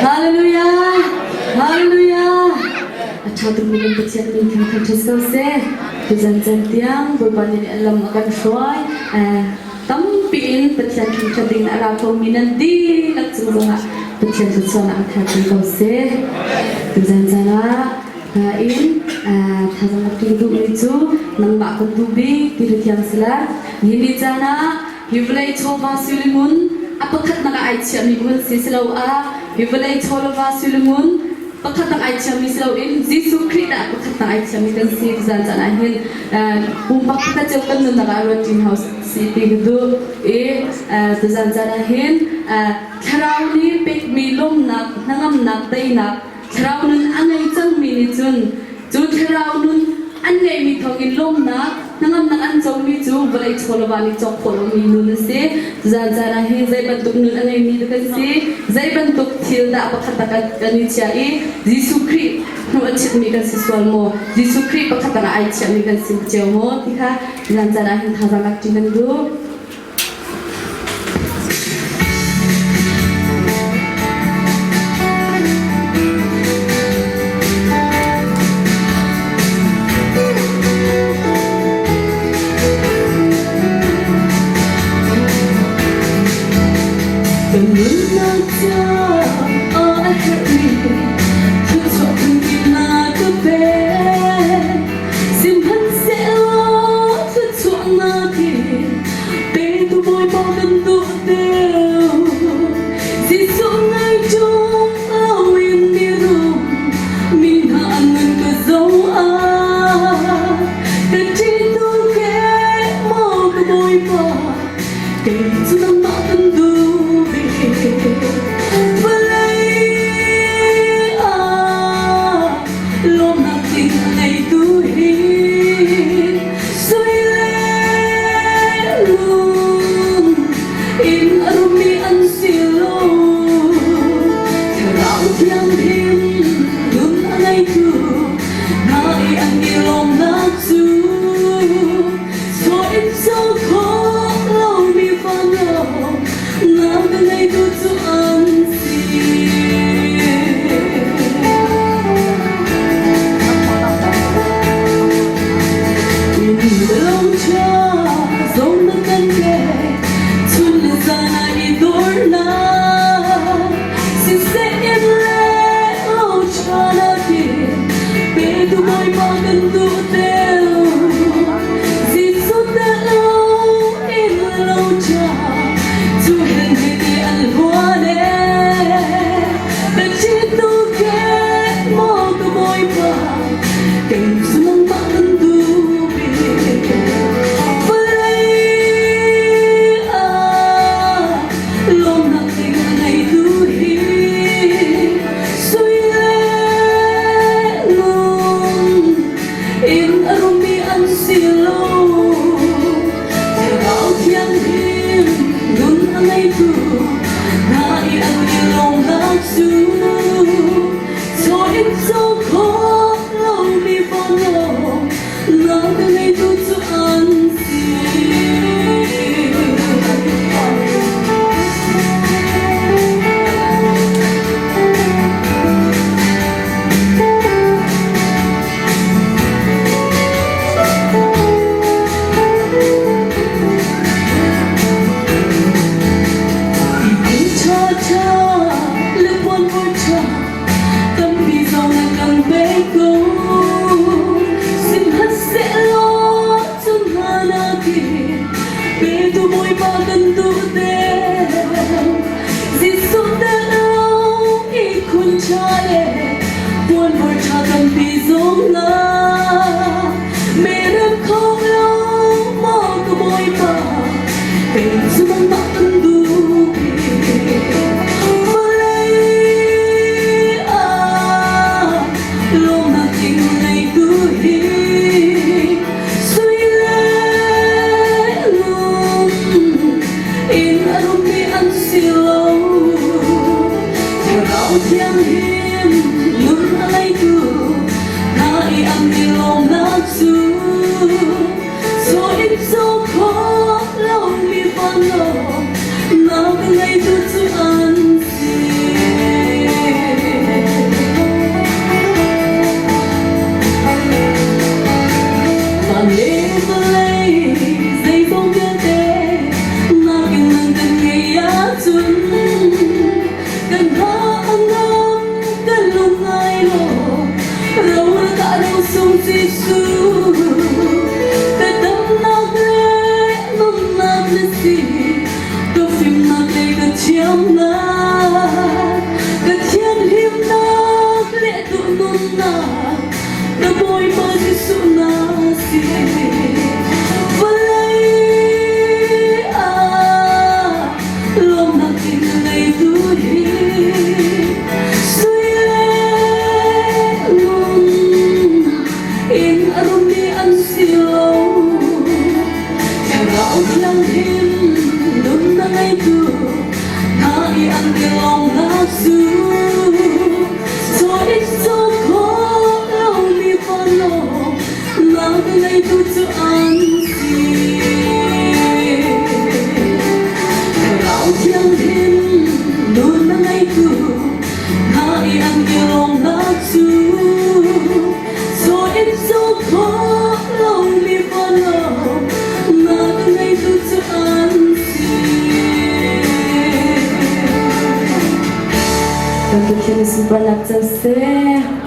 Hallelujah, Hallelujah. Achha tu mungkin percaya mungkin kan terus se, jangan tiang berbanding alam akan shoy. Tampin percaya kita dengan arah kominan di laksana percaya sesuatu akan terus se, jangan in thazang waktu itu itu nang mak kutubi kiri tiang sila ini jana hivlay choba sulimun apakat naga aicha mi bun sisilau hivlay choba sulimun pakat nang aicha mi silau in Jisu Christ apakat nang aicha mi kan si jana hin umpak kita jauhkan naga rotin house city itu jana hin karauni pek milom nak nangam nak day nak Keraunun anai cang mini jun keraunun anai mi thongin lom na nangam nang an jong mi ju balai cholawani chok polo mi nun se jara he zai bantuk nun anai mi kan se zai bantuk thil da pakhataka kani chai Jisu Christ no achit mi kan se swalmo Jisu Christ pakhatana ai chai mi kan sim chemo tikha jara he thazalak tingan du chú rồi em dấu khó lòng đi vào lòng mà ngày tôi cho anh xin. Kalau kita sempat nak selesai